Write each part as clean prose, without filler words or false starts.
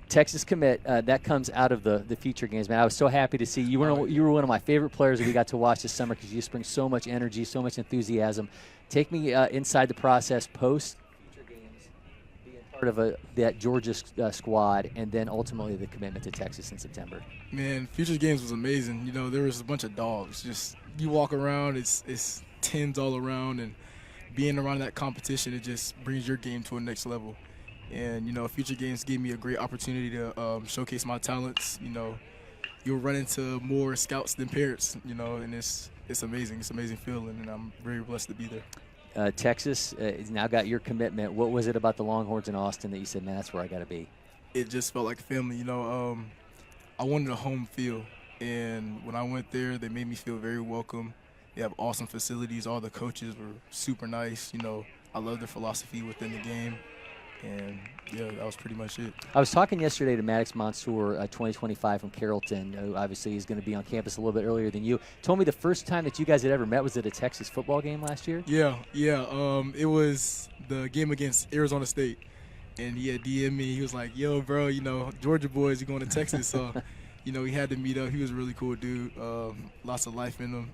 Texas commit, that comes out of the feature games, man. I was so happy to see you. You were one of my favorite players that we got to watch this summer because you just bring so much energy, so much enthusiasm. Take me inside the process post feature games, being part of that Georgia squad, and then ultimately the commitment to Texas in September. Man, Futures Games was amazing. You know, there was a bunch of dogs. Just you walk around, it's tens all around, and being around that competition, it just brings your game to a next level. And, you know, Future Games gave me a great opportunity to showcase my talents. You know, you'll run into more scouts than parents, you know, and it's amazing. It's an amazing feeling, and I'm very blessed to be there. Texas has now got your commitment. What was it about the Longhorns in Austin that you said, man, that's where I got to be? It just felt like family, you know. I wanted a home feel, and when I went there, they made me feel very welcome. They have awesome facilities. All the coaches were super nice. You know, I love their philosophy within the game. And, yeah, that was pretty much it. I was talking yesterday to Maddox Mansour, 2025 from Carrollton, who obviously is going to be on campus a little bit earlier than you. Told me the first time that you guys had ever met was at a Texas football game last year? Yeah. It was the game against Arizona State. And he had DM'd me. He was like, yo, bro, you know, Georgia boys, you're going to Texas. So, you know, we had to meet up. He was a really cool dude. Lots of life in him.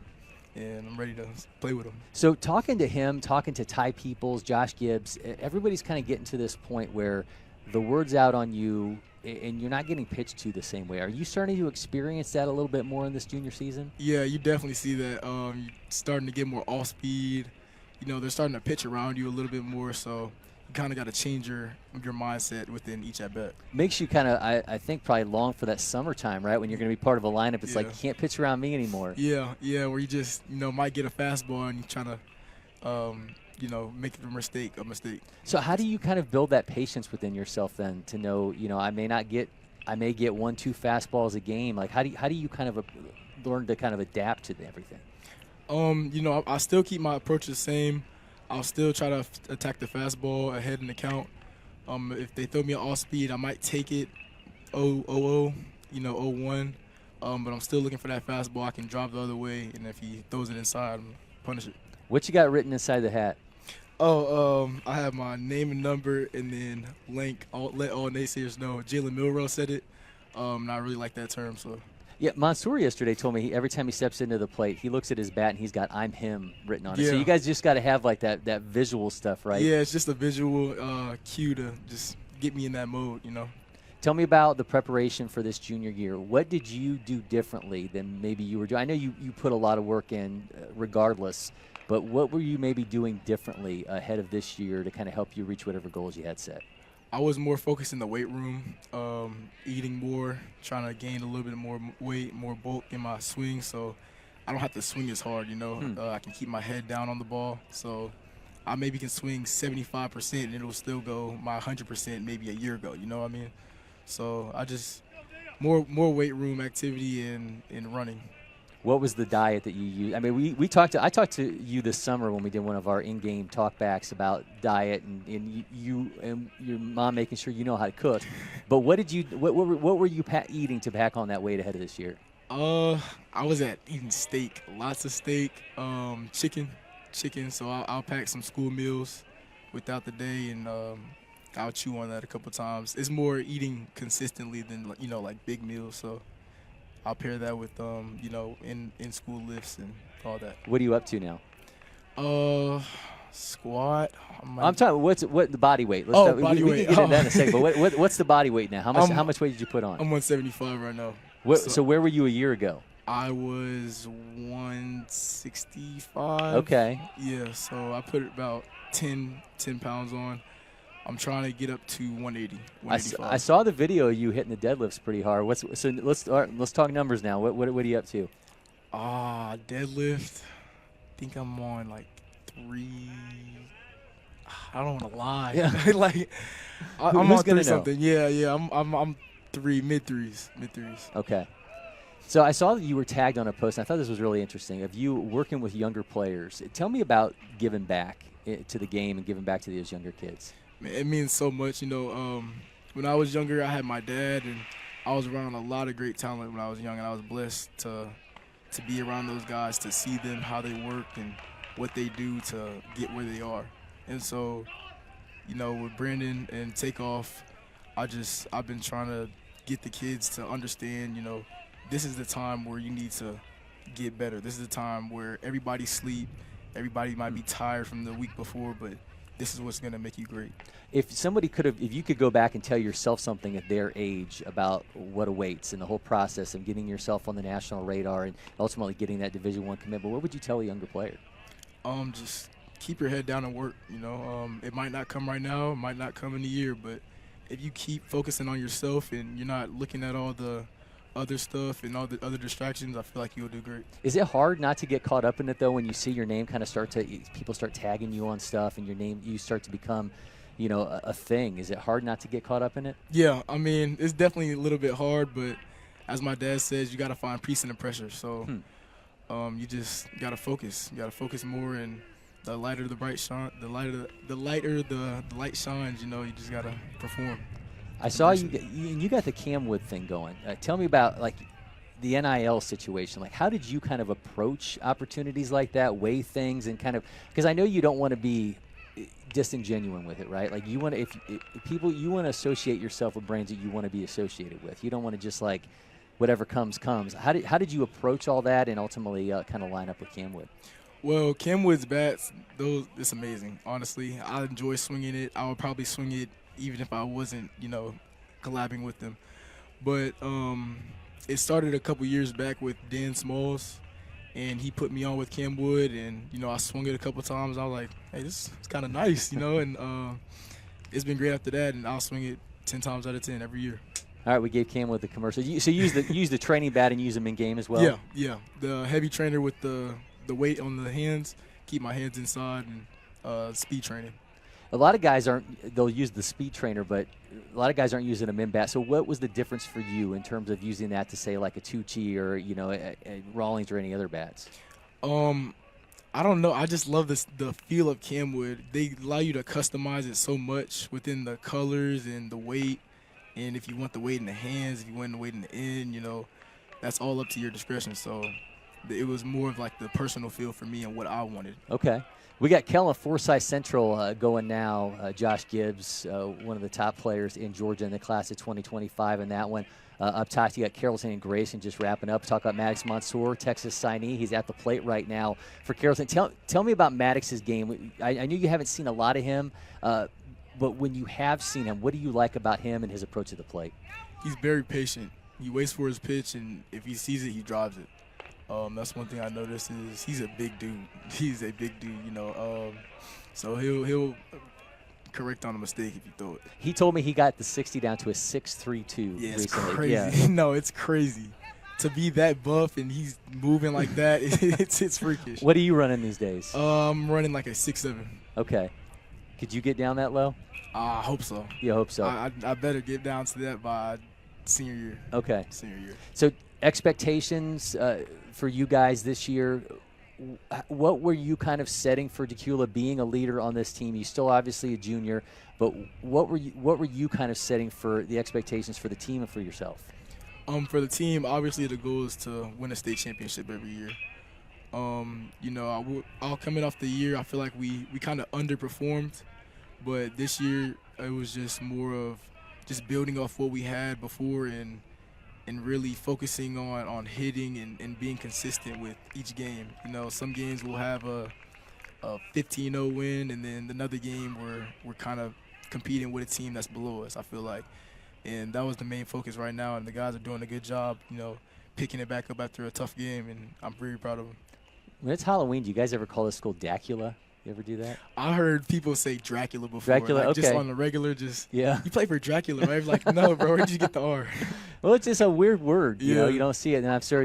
And I'm ready to play with him. So talking to him, talking to Ty Peoples, Josh Gibbs, everybody's kind of getting to this point where the word's out on you and you're not getting pitched to the same way. Are you starting to experience that a little bit more in this junior season? Yeah, you definitely see that. You're starting to get more off speed. You know, they're starting to pitch around you a little bit more, so you kind of got to change your mindset within each at-bat. Makes you kind of, I think, probably long for that summertime, right, when you're going to be part of a lineup. It's like you can't pitch around me anymore. Yeah, where you just, you know, might get a fastball and you're trying to, you know, make a mistake. So how do you kind of build that patience within yourself then to know, you know, I may get 1-2 fastballs a game? Like how do you kind of learn to kind of adapt to everything? You know, I still keep my approach the same. I'll still try to attack the fastball ahead in the count. If they throw me an off speed, I might take it 0-0, you know, 0-1. But I'm still looking for that fastball. I can drive the other way, and if he throws it inside, I'm punish it. What you got written inside the hat? I have my name and number, and then link. I'll let all naysayers know. Jalen Milrow said it, and I really like that term. So. Yeah, Mansour yesterday told me every time he steps into the plate, he looks at his bat and he's got "I'm him" written on it. Yeah. So you guys just got to have like that visual stuff, right? Yeah, it's just a visual cue to just get me in that mode, you know. Tell me about the preparation for this junior year. What did you do differently than maybe you were doing? I know you put a lot of work in regardless, but what were you maybe doing differently ahead of this year to kind of help you reach whatever goals you had set? I was more focused in the weight room, eating more, trying to gain a little bit more weight, more bulk in my swing, so I don't have to swing as hard, you know. I can keep my head down on the ball, so I maybe can swing 75% and it'll still go my 100% maybe a year ago, you know what I mean? So I just more weight room activity and running. What was the diet that you used? I mean, I talked to you this summer when we did one of our in-game talkbacks about diet and you and your mom making sure you know how to cook. But what were you eating to pack on that weight ahead of this year? I was eating steak, lots of steak, chicken. So I'll pack some school meals without the day, and I'll chew on that a couple times. It's more eating consistently than, you know, like big meals. So I'll pair that with, you know, in school lifts and all that. What are you up to now? Squat. I'm talking. What the body weight? Body weight. We can get into that in a second. But what's the body weight now? How much weight did you put on? I'm 175 right now. So where were you a year ago? I was 165. Okay. Yeah. So I put about 10 pounds on. I'm trying to get up to 180. I saw the video of you hitting the deadlifts pretty hard. Let's talk numbers now. What are you up to? Deadlift. I think I'm on like 3. I don't want to lie. Yeah. Like I'm on 3 something. Yeah. I'm 3 mid threes. Okay. So I saw that you were tagged on a post, and I thought this was really interesting, of you working with younger players. Tell me about giving back to the game and giving back to those younger kids. It means so much. You know, when I was younger, I had my dad, and I was around a lot of great talent when I was young, and I was blessed to be around those guys, to see them, how they work and what they do to get where they are. And so, you know, with Brandon and Takeoff, I've been trying to get the kids to understand, this is the time where you need to get better. This is the time where everybody sleep, everybody might be tired from the week before, but this is what's going to make you great. If you could go back and tell yourself something at their age about what awaits and the whole process of getting yourself on the national radar and ultimately getting that Division I commitment, what would you tell a younger player? Just keep your head down and work. It might not come right now, it might not come in a year, but if you keep focusing on yourself and you're not looking at all the other stuff and all the other distractions, I feel like you'll do great. Is it hard not to get caught up in it, though, when you see your name kind of people start tagging you on stuff and you start to become, a thing? Is it hard not to get caught up in it? Yeah, it's definitely a little bit hard, but as my dad says, you got to find peace in the pressure. So you just got to focus. You got to focus more, and the lighter the light shines, you just got to perform. I saw you got the Camwood thing going. Tell me about the NIL situation. How did you kind of approach opportunities like that, weigh things, and kind of, because I know you don't want to be disingenuous with it, right? You want to, if people, you want to associate yourself with brands that you want to be associated with. You don't want to just whatever comes. How did you approach all that and ultimately kind of line up with Camwood? Well, Camwood's bats, it's amazing. Honestly, I enjoy swinging it. I would probably swing it even if I wasn't, collabing with them. But it started a couple years back with Dan Smalls, and he put me on with Camwood, and, I swung it a couple times. I was like, hey, this is kind of nice, and it's been great after that, and I'll swing it 10 times out of 10 every year. All right, we gave Camwood the commercial. So you use the training bat and use them in game as well? Yeah. The heavy trainer with the weight on the hands, keep my hands inside, and speed training. A lot of guys they'll use the speed trainer, but a lot of guys aren't using them in bat. So what was the difference for you in terms of using that to say like a Tucci or, a Rawlings or any other bats? I don't know. I just love the feel of Camwood. They allow you to customize it so much within the colors and the weight. And if you want the weight in the hands, if you want the weight in the end, that's all up to your discretion. So it was more of the personal feel for me and what I wanted. Okay. We got Kellen Forsyth Central going now. Josh Gibbs, one of the top players in Georgia in the class of 2025 in that one. Up top, you got Carrollton and Grayson just wrapping up. Talk about Maddox Mansour, Texas signee. He's at the plate right now for Carrollton. Tell me about Maddox's game. I knew you haven't seen a lot of him, but when you have seen him, what do you like about him and his approach to the plate? He's very patient. He waits for his pitch, and if he sees it, he drives it. That's one thing I noticed is he's a big dude. He's a big dude, so he'll correct on a mistake if you throw it. He told me he got the 60 down to a 6.32 yeah, it's recently. Crazy. Yeah. No, it's crazy. To be that buff and he's moving like that, it's freakish. What are you running these days? I'm running like a 6.7. Okay. Could you get down that low? I hope so. You hope so. I better get down to that by senior year. Okay. Senior year. So expectations for you guys this year, what were you kind of setting for Dacula being a leader on this team? He's still obviously a junior, but what were you kind of setting for the expectations for the team and for yourself? For the team, obviously the goal is to win a state championship every year. I'll coming off the year, I feel like we kind of underperformed, but this year it was just more of just building off what we had before and really focusing on hitting and being consistent with each game. Some games we'll have a 15-0 win, and then another game we're kind of competing with a team that's below us, I feel like. And that was the main focus right now, and the guys are doing a good job, picking it back up after a tough game, and I'm very proud of them. When it's Halloween, do you guys ever call this school Dacula? You ever do that? I heard people say Dracula before. Dracula, okay. Just on the regular, yeah. You play for Dracula, right? Like, no, bro, where did you get the R? Well, it's just a weird word. Yeah. You don't see it, and I'm sure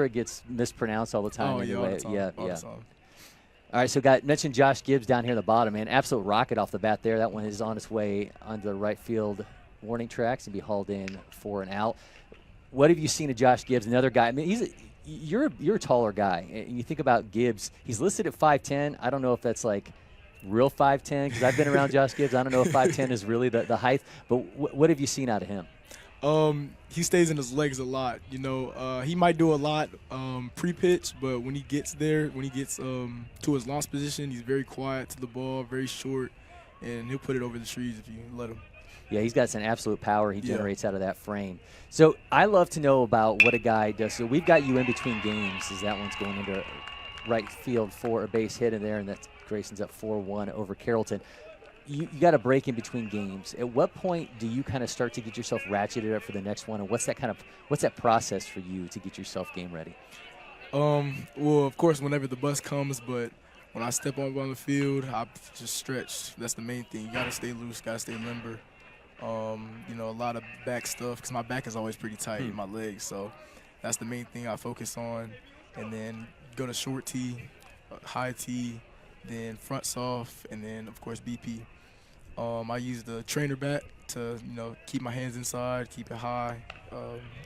it gets mispronounced all the time. Oh, anyway. all the time. Yeah, all yeah. The time. All right, so mentioned Josh Gibbs down here in the bottom, man. Absolute rocket off the bat there. That one is on its way onto the right field warning tracks and be hauled in for an out. What have you seen of Josh Gibbs? Another guy. I mean, you're a taller guy, and you think about Gibbs. He's listed at 5'10". I don't know if that's like real 5'10", because I've been around Josh Gibbs. I don't know if 5'10" is really the height. But what have you seen out of him? He stays in his legs a lot. He might do a lot pre-pitch, but when he gets there, when he gets to his launch position, he's very quiet to the ball, very short, and he'll put it over the trees if you let him. Yeah, he's got some absolute power he generates out of that frame. So I love to know about what a guy does. So we've got you in between games as that one's going into right field for a base hit in there, and that's Grayson's up 4-1 over Carrollton. You got a break in between games. At what point do you kind of start to get yourself ratcheted up for the next one, and what's that process for you to get yourself game ready? Well, of course, whenever the bus comes, but when I step on the field, I just stretch. That's the main thing. You got to stay loose, got to stay limber. You know, a lot of back stuff because my back is always pretty tight in my legs. So that's the main thing I focus on. And then go to short tee, high tee, then front soft, and then, of course, BP. I use the trainer bat to, you know, keep my hands inside, keep it high,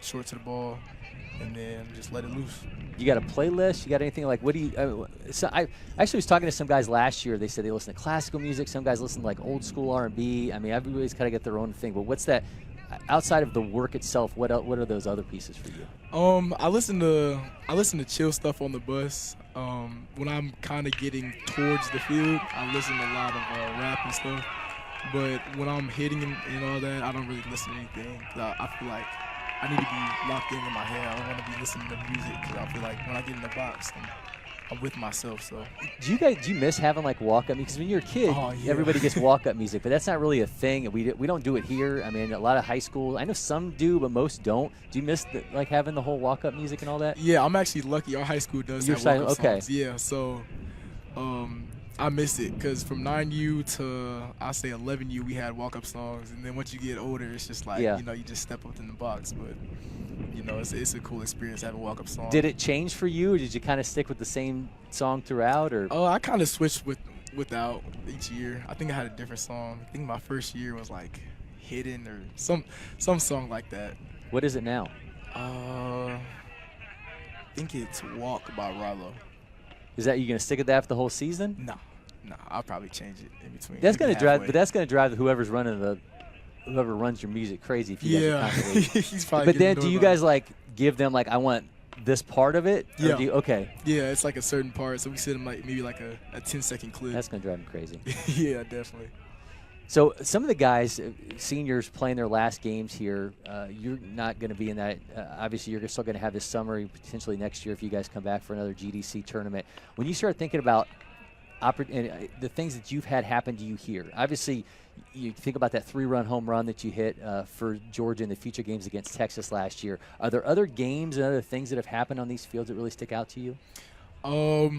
short to the ball, and then just let it loose. You got a playlist? You got anything like, what do you so I actually was talking to some guys last year. They said they listen to classical music. Some guys listen to like old school R&B. I mean, everybody's kind of got their own thing. But what's that outside of the work itself? What are those other pieces for you? I listen to chill stuff on the bus. When I'm kind of getting towards the field, I listen to a lot of rap and stuff. But when I'm hitting and all that, I don't really listen to anything. I feel like I need to be locked in my head. I don't want to be listening to music because I feel like when I get in the box, I'm with myself. So do you miss having like walk-up music? Because when you're a kid, everybody gets walk-up music, but that's not really a thing. We don't do it here. I mean, a lot of high school, I know some do, but most don't. Do you miss like having the whole walk-up music and all that? Yeah, I'm actually lucky. Our high school does have walk-up songs. Yeah, so I miss it because from 9U to I say 11U, we had walk-up songs, and then once you get older, it's just like you know, you just step up in the box. But you know, it's a cool experience having a walk-up song. Did it change for you, or did you kind of stick with the same song throughout? Or I kind of switched without each year. I think I had a different song. I think my first year was like Hidden or some song like that. What is it now? I think it's Walk by Rallo. Is that you gonna stick with that for the whole season? No, I'll probably change it in between. That's gonna drive whoever's running whoever runs your music crazy. If you guys are he's probably. But then, do you guys like give them like I want this part of it? Yeah. Okay. Yeah, it's like a certain part, so we send them like maybe like a 10-second clip. That's gonna drive them crazy. Yeah, definitely. So some of the guys, seniors playing their last games here, you're not going to be in that. Obviously, you're still going to have this summer, potentially next year if you guys come back for another GDC tournament. When you start thinking about the things that you've had happen to you here, obviously you think about that 3-run home run that you hit for Georgia in the future games against Texas last year. Are there other games and other things that have happened on these fields that really stick out to you? Oh,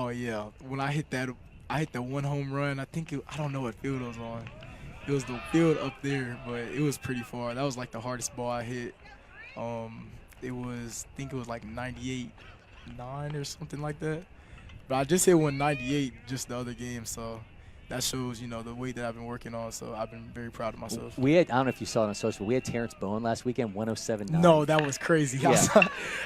yeah. When I hit that one home run. I don't know what field it was on. It was the field up there, but it was pretty far. That was like the hardest ball I hit. I think it was like 98.9 or something like that. But I just hit 198 just the other game, so that shows, you know, the weight that I've been working on. So I've been very proud of myself. I don't know if you saw it on social, but we had Terrence Bowen last weekend, 107.9. No, that was crazy. Yeah.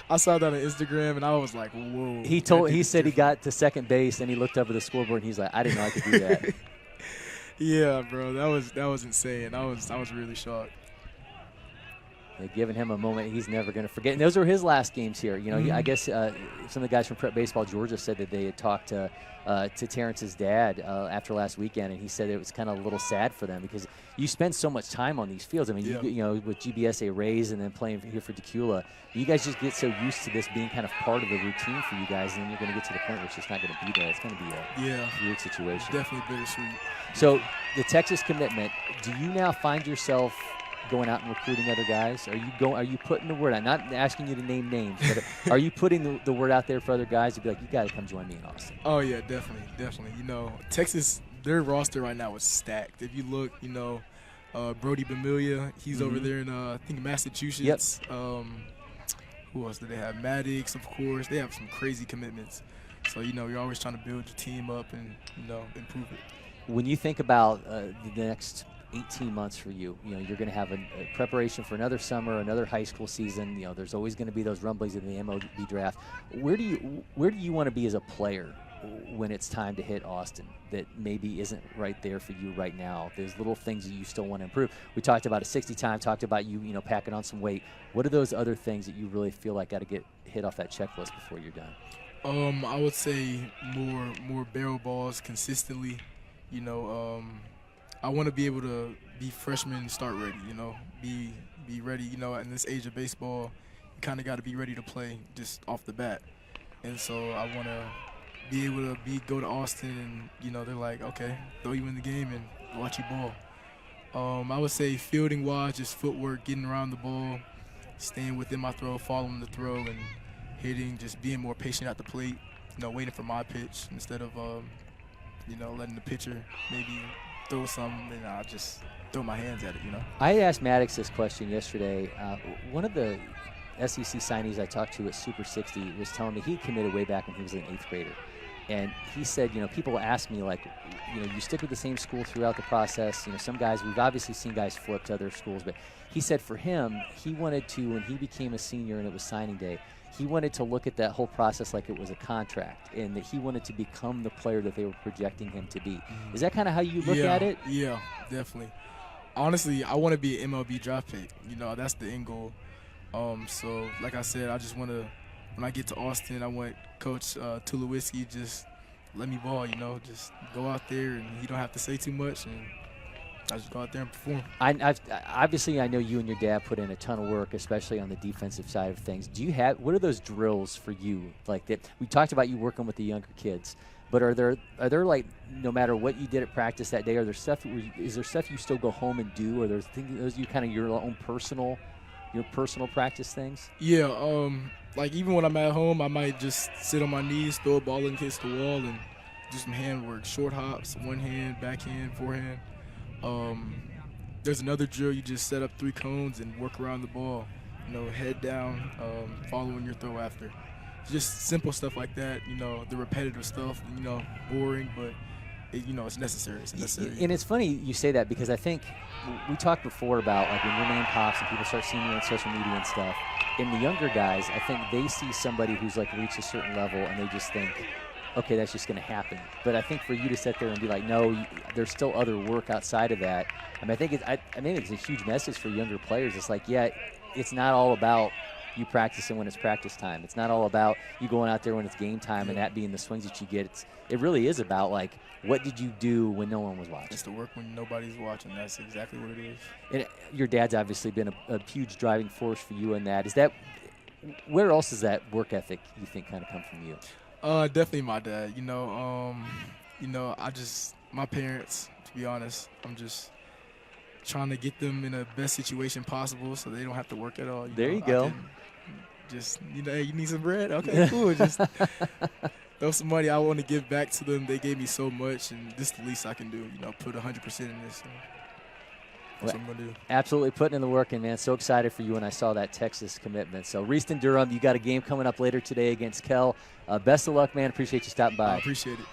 I saw that on Instagram, and I was like, whoa. He said he got to second base, and he looked up at the scoreboard, and he's like, I didn't know I could do that. Yeah, bro, that was insane. I was really shocked. They're giving him a moment he's never going to forget. And those were his last games here. You know, I guess some of the guys from Prep Baseball Georgia said that they had talked to Terrence's dad after last weekend, and he said it was kind of a little sad for them because you spend so much time on these fields. I mean, you know, with GBSA Rays and then playing here for Dacula, you guys just get so used to this being kind of part of the routine for you guys, and then you're going to get to the point where it's just not going to be there. It's going to be a weird situation. It's definitely bittersweet. So the Texas commitment, do you now find yourself going out and recruiting other guys? Are you putting the word out? Not asking you to name names, but are you putting the word out there for other guys to be like, you got to come join me in Austin? Oh yeah, definitely. You know, Texas, their roster right now is stacked. If you look, you know, Brody Bamilia, he's over there in I think Massachusetts. Yep. Who else do they have? Maddox, of course. They have some crazy commitments. So you know, you're always trying to build your team up and, you know, improve it. When you think about the next 18 months for you, you know, you're going to have a preparation for another summer, another high school season. You know, there's always going to be those rumblings in the MLB draft. Where do you want to be as a player when it's time to hit Austin that maybe isn't right there for you right now? There's little things that you still want to improve. We talked about a 60 time, talked about you know, packing on some weight. What are those other things that you really feel like got to get hit off that checklist before you're done? I would say more barrel balls consistently. You know, I want to be able to be freshman start ready. You know, be ready. You know, in this age of baseball, you kind of got to be ready to play just off the bat. And so I want to be able to go to Austin, and you know, they're like, okay, throw you in the game and watch you ball. I would say fielding wise, just footwork, getting around the ball, staying within my throw, following the throw, and hitting, just being more patient at the plate, you know, waiting for my pitch instead of, you know, letting the pitcher maybe throw something and I'll just throw my hands at it, you know. I asked Maddox this question yesterday. One of the SEC signees I talked to at Super 60 was telling me he committed way back when he was an 8th grader. And he said, you know, people ask me, like, you know, you stick with the same school throughout the process. You know, some guys, we've obviously seen guys flip to other schools, but he said for him, he wanted to, when he became a senior and it was signing day, he wanted to look at that whole process like it was a contract, and that he wanted to become the player that they were projecting him to be. Is that kind of how you look at it? Yeah, definitely. Honestly, I want to be an MLB draft pick. You know, that's the end goal. So, like I said, I just want to, when I get to Austin, I want Coach Tulowitzki just let me ball, you know, just go out there and he don't have to say too much, and I just go out there and perform. Obviously, I know you and your dad put in a ton of work, especially on the defensive side of things. What are those drills for you? Like that, we talked about you working with the younger kids, but are there like, no matter what you did at practice that day, is there stuff you still go home and do, or there's things, those you kind of your own personal practice things? Yeah, like even when I'm at home, I might just sit on my knees, throw a ball against the wall, and do some hand work, short hops, one hand, backhand, forehand. There's another drill. You just set up 3 cones and work around the ball, you know, head down, following your throw after. Just simple stuff like that, you know, the repetitive stuff, you know, boring, but you know, it's necessary. It's necessary. And it's funny you say that, because I think we talked before about, like, when your name pops and people start seeing you on social media and stuff, and the younger guys, I think they see somebody who's like reached a certain level and they just think, okay, that's just going to happen. But I think for you to sit there and be like, no, there's still other work outside of that. I mean, I think it's a huge message for younger players. It's like, yeah, it's not all about you practicing when it's practice time. It's not all about you going out there when it's game time and that being the swings that you get. It really is about, like, what did you do when no one was watching? It's the work when nobody's watching. That's exactly what it is. And your dad's obviously been a huge driving force for you in that. Where else does that work ethic, you think, kind of come from you? Definitely my dad. You know, my parents, to be honest, I'm just trying to get them in the best situation possible so they don't have to work at all. There you go. Just, you know, hey, you need some bread? Okay, cool. Just throw some money. I want to give back to them. They gave me so much, and this is the least I can do. You know, put 100% in this. That's what I'm going to do. Absolutely putting in the work, and, man, so excited for you when I saw that Texas commitment. So, Reiston Durham, you got a game coming up later today against Kell. Best of luck, man. Appreciate you stopping by. I appreciate it.